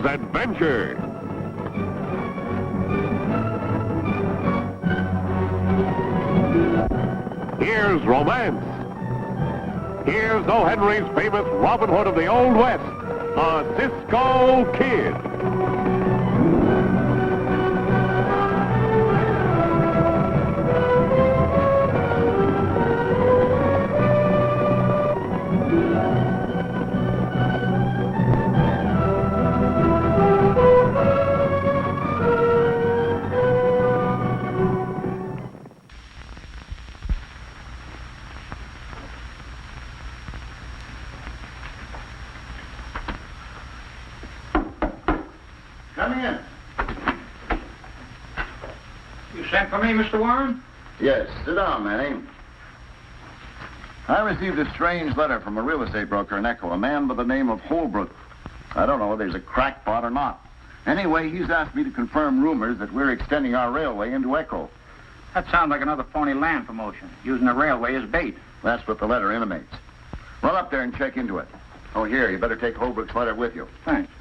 Here's adventure. Here's romance. Here's O. Henry's famous Robin Hood of the Old West, a Cisco Kid. Come in. You sent for me, Mr. Warren? Yes, sit down, Manny. I received a strange letter from a real estate broker in Echo, a man by the name of Holbrook. I don't know whether he's a crackpot or not. Anyway, he's asked me to confirm rumors that we're extending our railway into Echo. That sounds like another phony land promotion, using the railway as bait. That's what the letter intimates. Run up there and check into it. Oh, here, you better take Holbrook's letter with you. Thanks.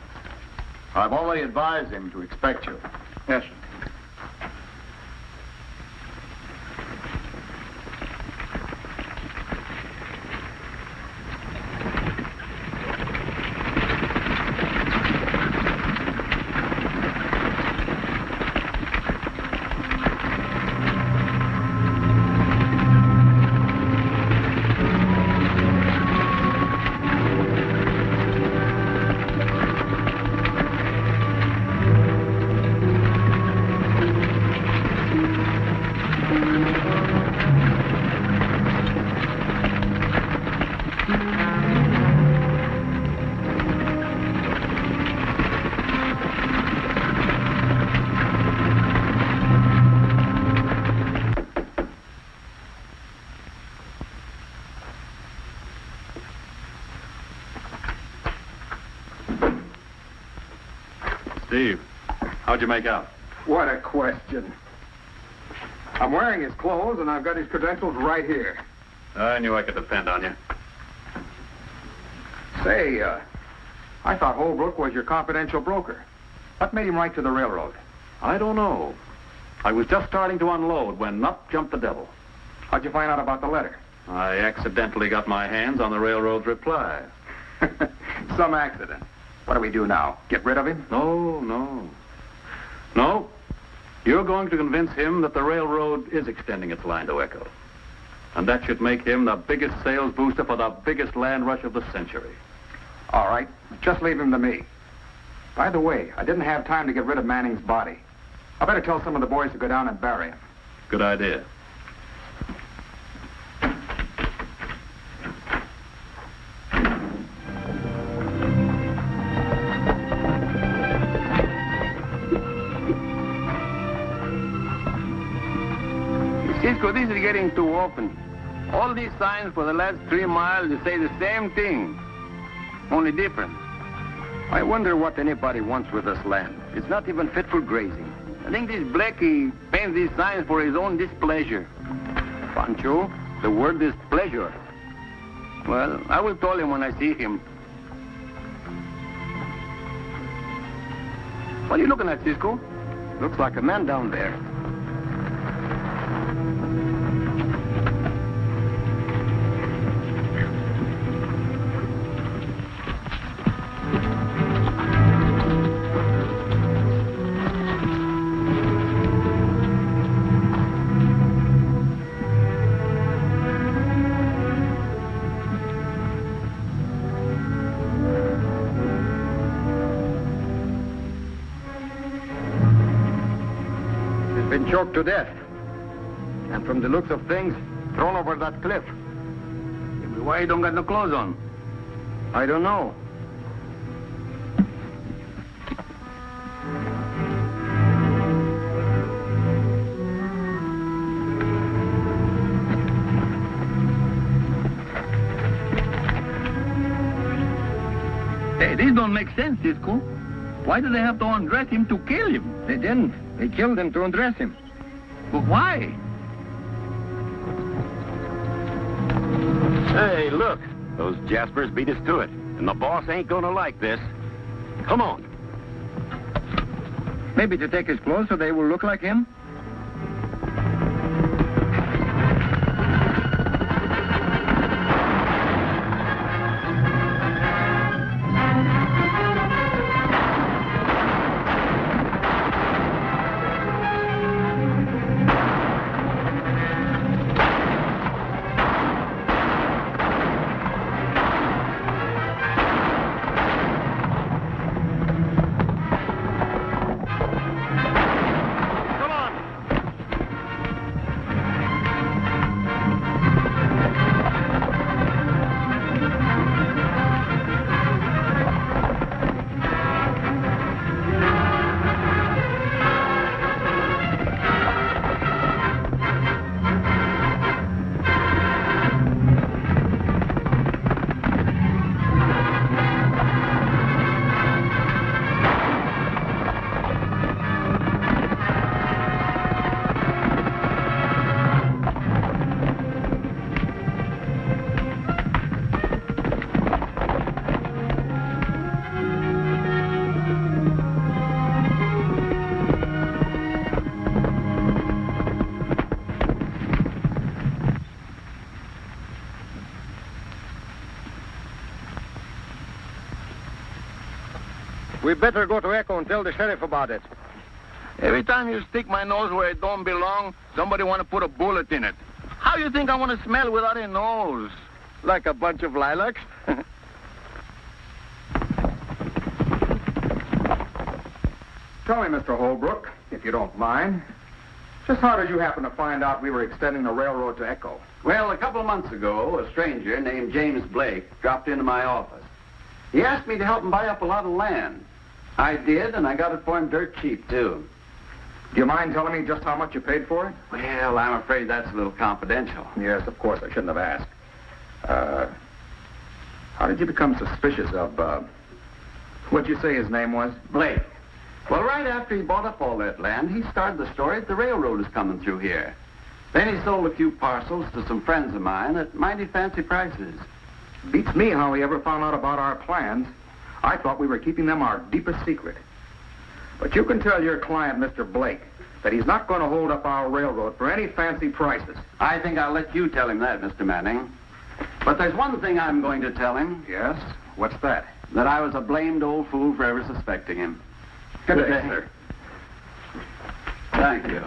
I've already advised him to expect you. Yes, sir. Steve, how'd you make out? What a question. I'm wearing his clothes, and I've got his credentials right here. I knew I could depend on you. Say, I thought Holbrook was your confidential broker. What made him write to the railroad? I don't know. I was just starting to unload when up jumped the devil. How'd you find out about the letter? I accidentally got my hands on the railroad's reply. Some accident. What do we do now? Get rid of him? No. You're going to convince him that the railroad is extending its line to Echo. And that should make him the biggest sales booster for the biggest land rush of the century. All right. Just leave him to me. By the way, I didn't have time to get rid of Manning's body. I better tell some of the boys to go down and bury him. Good idea. Cisco, this is getting too open. All these signs for the last 3 miles, they say the same thing, only different. I wonder what anybody wants with this land. It's not even fit for grazing. I think this Blackie paints these signs for his own displeasure. Pancho, the word is pleasure. Well, I will tell him when I see him. What are you looking at, Cisco? Looks like a man down there. Been choked to death. And from the looks of things, thrown over that cliff. Why you don't got no clothes on? I don't know. Hey, this don't make sense, Cisco. Why do they have to undress him to kill him? They didn't. They killed him to undress him. But why? Hey, look. Those Jaspers beat us to it. And the boss ain't gonna like this. Come on. Maybe to take his clothes so they will look like him? We better go to Echo and tell the sheriff about it. Every time you stick my nose where it don't belong, somebody want to put a bullet in it. How you think I want to smell without a nose? Like a bunch of lilacs? Tell me, Mr. Holbrook, if you don't mind, just how did you happen to find out we were extending the railroad to Echo? Well, a couple of months ago, a stranger named James Blake dropped into my office. He asked me to help him buy up a lot of land. I did, and I got it for him dirt cheap, too. Do you mind telling me just how much you paid for it? Well, I'm afraid that's a little confidential. Yes, of course, I shouldn't have asked. How did you become suspicious of, what'd you say his name was? Blake. Well, right after he bought up all that land, he started the story that the railroad is coming through here. Then he sold a few parcels to some friends of mine at mighty fancy prices. Beats me how he ever found out about our plans. I thought we were keeping them our deepest secret. But you can tell your client, Mr. Blake, that he's not going to hold up our railroad for any fancy prices. I think I'll let you tell him that, Mr. Manning. But there's one thing I'm going to tell him. Yes? What's that? That I was a blamed old fool for ever suspecting him. Good day, sir. Thank you.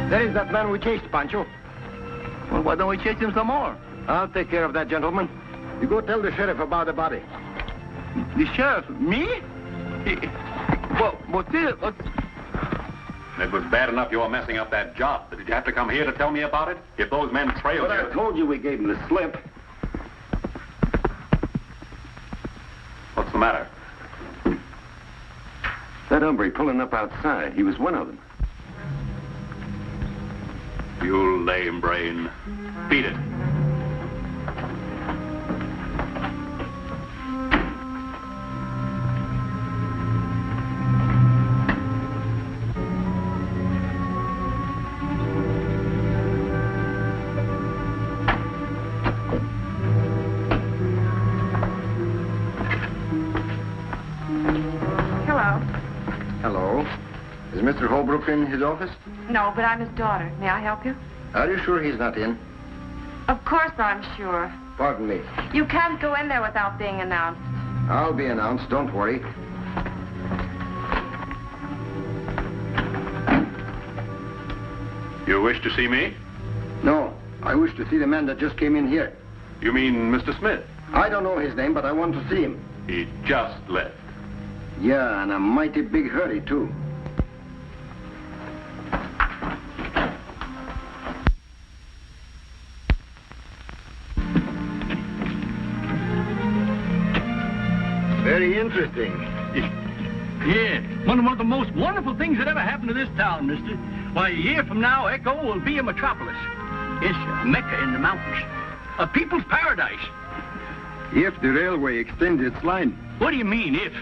There is that man we chased, Pancho. Well, why don't we chase him some more? I'll take care of that, gentleman. You go tell the sheriff about the body. The sheriff? Me? What's it? It was bad enough you were messing up that job, but did you have to come here to tell me about it? If those men trailed you... I told you we gave him the slip. What's the matter? That hombre pulling up outside. He was one of them. You lame brain. Beat it. Hello. Hello. Is Mr. Holbrook in his office? No, but I'm his daughter. May I help you? Are you sure he's not in? Of course I'm sure. Pardon me. You can't go in there without being announced. I'll be announced, don't worry. You wish to see me? No, I wish to see the man that just came in here. You mean Mr. Smith? I don't know his name, but I want to see him. He just left. Yeah, in a mighty big hurry, too. Very interesting. Yeah, one of the most wonderful things that ever happened to this town, mister. Why, a year from now, Echo will be a metropolis. It's a Mecca in the mountains. A people's paradise. If the railway extends its line. What do you mean, if?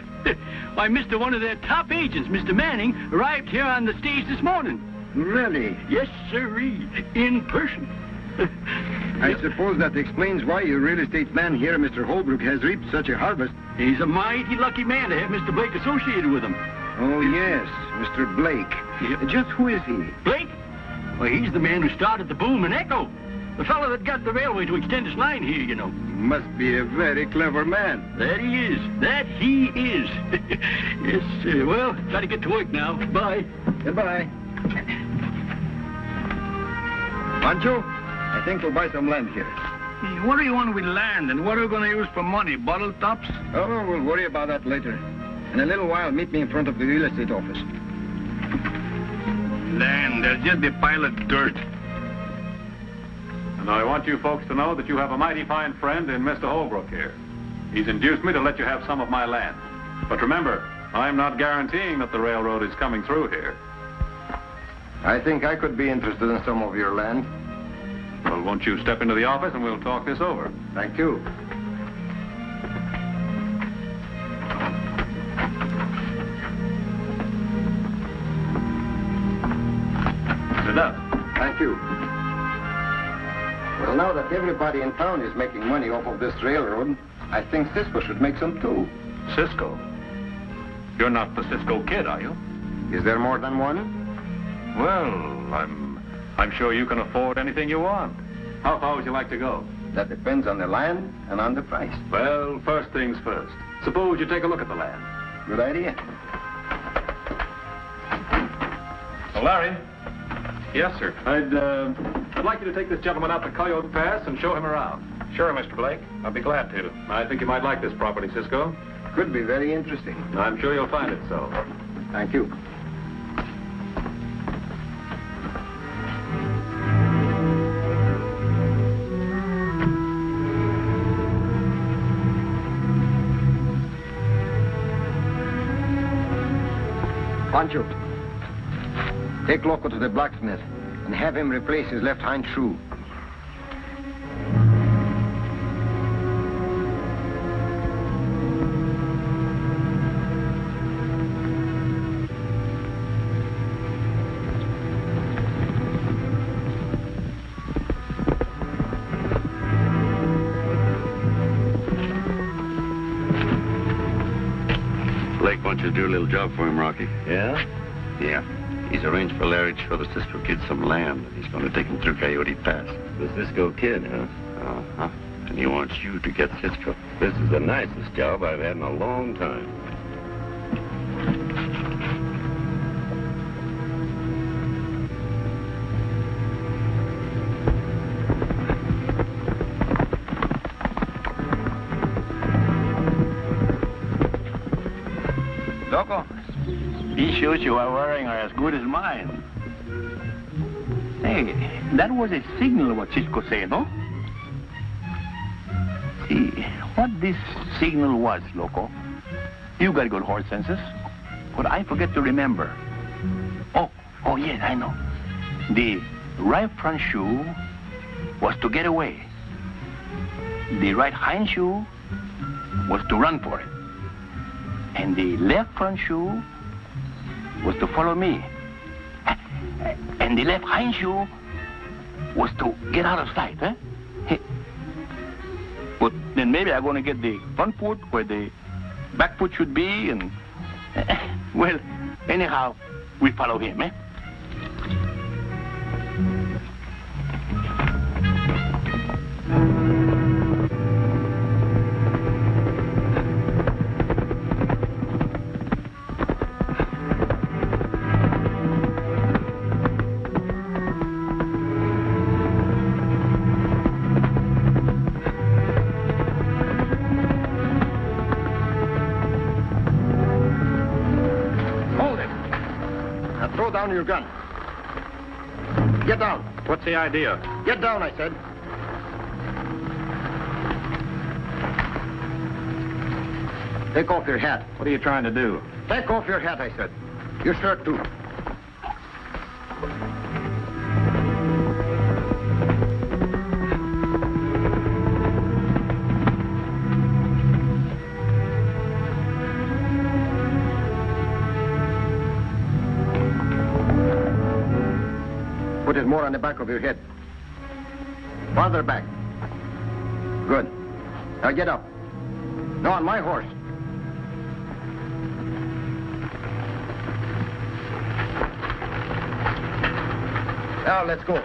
Why, mister, one of their top agents, Mr. Manning, arrived here on the stage this morning. Really? Yes, sirree. In person. I suppose that explains why your real estate man here, Mr. Holbrook, has reaped such a harvest. He's a mighty lucky man to have Mr. Blake associated with him. Oh, yes, Mr. Blake. Yep. Just who is he? Blake? Well, he's the man who started the boom in Echo. The fellow that got the railway to extend its line here, you know. Must be a very clever man. That he is. That he is. Yes, well, gotta get to work now. Bye. Goodbye. Pancho, I think we'll buy some land here. What do you want with land, and what are we going to use for money? Bottle tops? Oh, we'll worry about that later. In a little while, meet me in front of the real estate office. Land, there's just a pile of dirt. And I want you folks to know that you have a mighty fine friend in Mr. Holbrook here. He's induced me to let you have some of my land. But remember, I'm not guaranteeing that the railroad is coming through here. I think I could be interested in some of your land. Well, won't you step into the office and we'll talk this over? Thank you. Sit down. Thank you. Well, now that everybody in town is making money off of this railroad, I think Cisco should make some too. Cisco? You're not the Cisco Kid, are you? Is there more than one? Well, I'm sure you can afford anything you want. How far would you like to go? That depends on the land and on the price. Well, first things first. Suppose you take a look at the land. Good idea. Well, Larry. Yes, sir. I'd like you to take this gentleman out to Coyote Pass and show him around. Sure, Mr. Blake. I'll be glad to. I think you might like this property, Cisco. Could be very interesting. I'm sure you'll find it so. Thank you. Pancho, take Loco to the blacksmith and have him replace his left hind shoe. Blake wants you to do a little job for him, Rocky. Yeah? Yeah. He's arranged for Larry to show the Cisco Kid some land. He's going to take him through Coyote Pass. The Cisco Kid, huh? Uh-huh. And he wants you to get Cisco. This is the nicest job I've had in a long time. Loco, these shoes you are wearing are as good as mine. Hey, that was a signal what Cisco said, no? See, what this signal was, Loco, you got good horse senses, but I forget to remember. Oh, yes, I know. The right front shoe was to get away. The right hind shoe was to run for it. And the left front shoe was to follow me. And the left hind shoe was to get out of sight, eh? But then maybe I'm going to get the front foot where the back foot should be, and... well, anyhow, we follow him, eh? Throw down your gun. Get down. What's the idea? Get down, I said. Take off your hat. What are you trying to do? Take off your hat, I said. Your shirt, too. Put it more on the back of your head. Farther back. Good. Now get up. No, on my horse. Now let's go.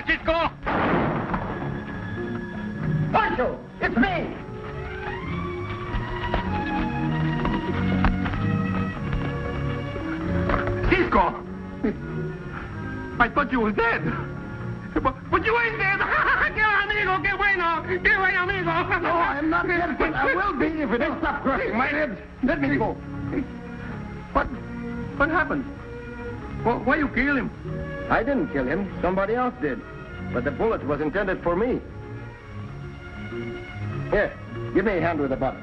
Cisco! Pancho, it's me! Cisco! I thought you was dead. But you ain't dead. ¡Qué amigo! ¡Qué bueno! ¡Qué buen amigo! No, I'm not dead, but I will be if it don't stop crushing my head. Let me go. What happened? Why you kill him? I didn't kill him. Somebody else did. But the bullet was intended for me. Here, give me a hand with the button.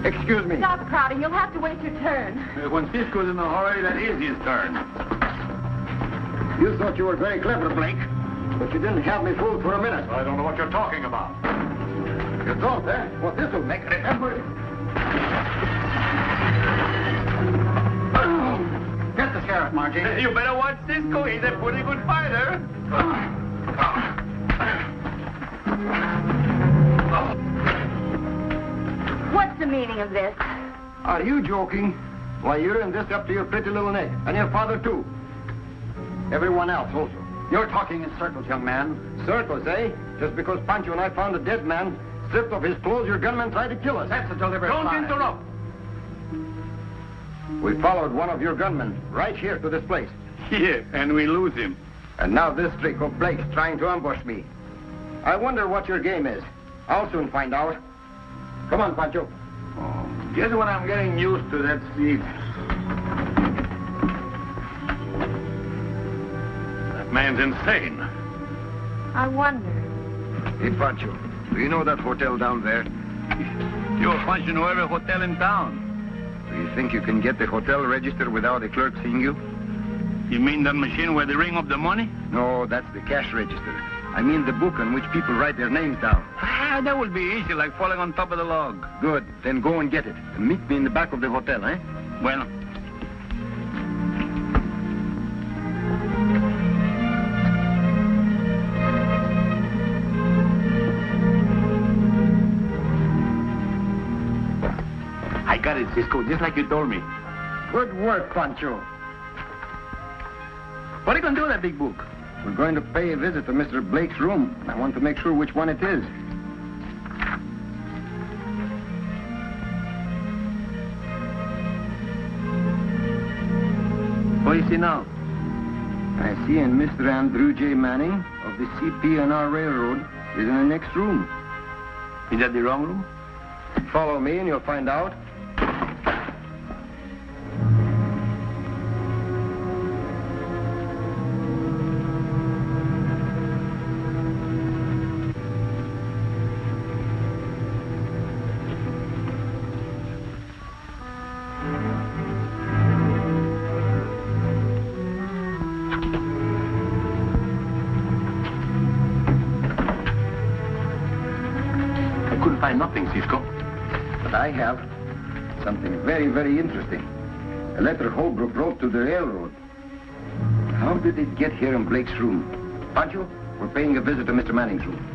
Excuse me. Stop crowding. You'll have to wait your turn. When Cisco's in a hurry, that is his turn. You thought you were very clever, Blake. But you didn't have me fooled for a minute. I don't know what you're talking about. You thought, eh? Well, this'll make it. Remember. Get the sheriff, Margie. You better watch Cisco. He's a pretty good fighter. What's the meaning of this? Are you joking? Why, you're in this up to your pretty little neck. And your father, too. Everyone else, also. You're talking in circles, young man. Circles, eh? Just because Pancho and I found a dead man, stripped of his clothes, your gunmen tried to kill us. That's a deliberate lie. Don't interrupt. We followed one of your gunmen right here to this place. Yeah, and we lose him. And now this trick of Blake's trying to ambush me. I wonder what your game is. I'll soon find out. Come on, Pancho. Oh, just when I'm getting used to that seat. That man's insane. I wonder. Hey, Pancho, do you know that hotel down there? You're Pancho, know every hotel in town. Do you think you can get the hotel registered without the clerk seeing you? You mean that machine where they ring up the money? No, that's the cash register. I mean the book on which people write their names down. Ah, that would be easy, like falling on top of the log. Good. Then go and get it. And meet me in the back of the hotel, eh? Bueno. I got it, Cisco, just like you told me. Good work, Pancho. What are you going to do with that big book? We're going to pay a visit to Mr. Blake's room. I want to make sure which one it is. What do you see now? I see in Mr. Andrew J. Manning of the CP&R Railroad is in the next room. Is that the wrong room? Follow me and you'll find out. Nothing, Cisco. But I have something very, very interesting. A letter Holbrook wrote to the railroad. How did it get here in Blake's room? Pancho, we're paying a visit to Mr. Manning's room.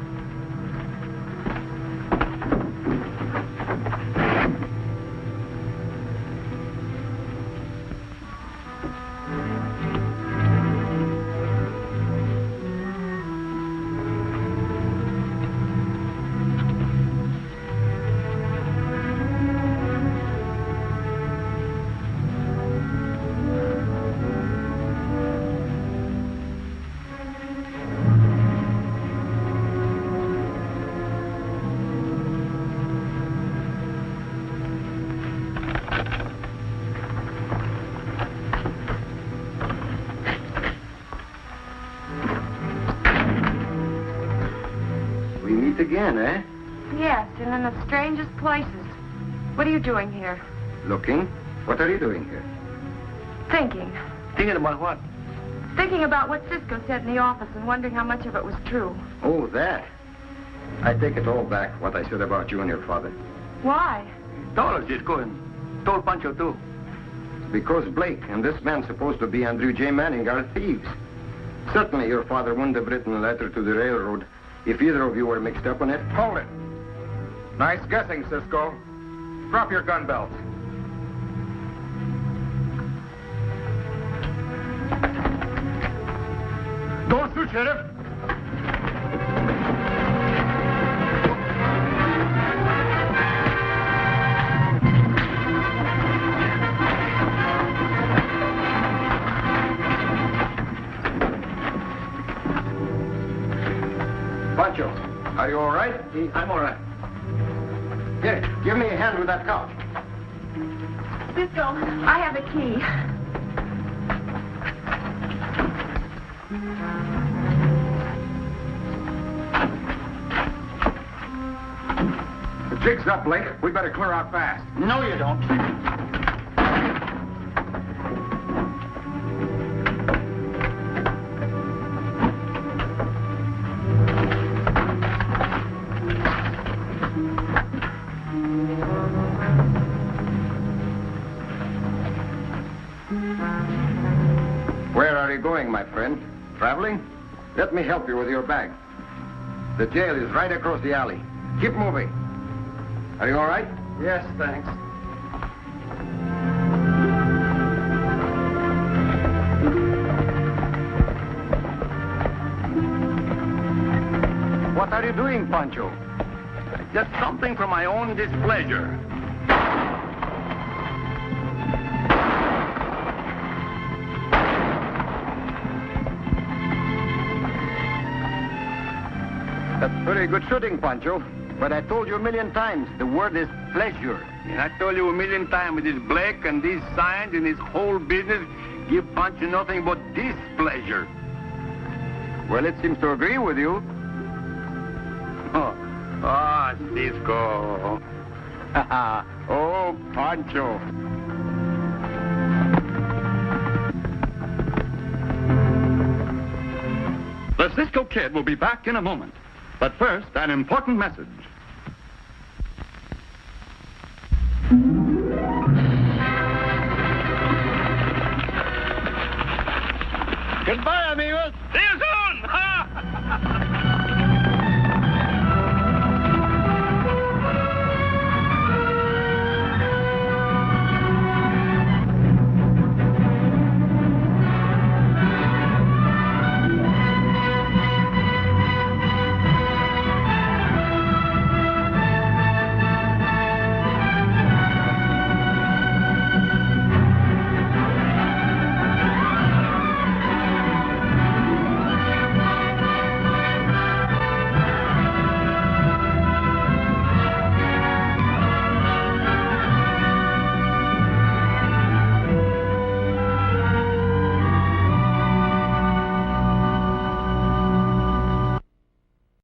We meet again, eh? Yes, and in the strangest places. What are you doing here? Looking? What are you doing here? Thinking. Thinking about what? Thinking about what Cisco said in the office and wondering how much of it was true. Oh, that. I take it all back, what I said about you and your father. Why? Told us, Cisco, and told Pancho, too. Because Blake and this man supposed to be Andrew J. Manning are thieves. Certainly your father wouldn't have written a letter to the railroad if either of you were mixed up in it. Hold it. Nice guessing, Cisco. Drop your gun belts. Don't shoot, Sheriff! Pancho, are you all right? I'm all right. Here, give me a hand with that couch. Cisco, I have a key. The jig's up, Blake. We better clear out fast. No, you don't. Where are you going, my friend? Traveling? Let me help you with your bag. The jail is right across the alley. Keep moving. Are you all right? Yes, thanks. What are you doing, Pancho? Just something for my own displeasure. That's very good shooting, Pancho. But I told you a million times, the word is pleasure. And I told you a million times with this Blake and these signs and this whole business, give Pancho nothing but displeasure. Well, it seems to agree with you. Ah, Cisco. Oh, Pancho. The Cisco Kid will be back in a moment. But first, an important message. Goodbye, amigos. See you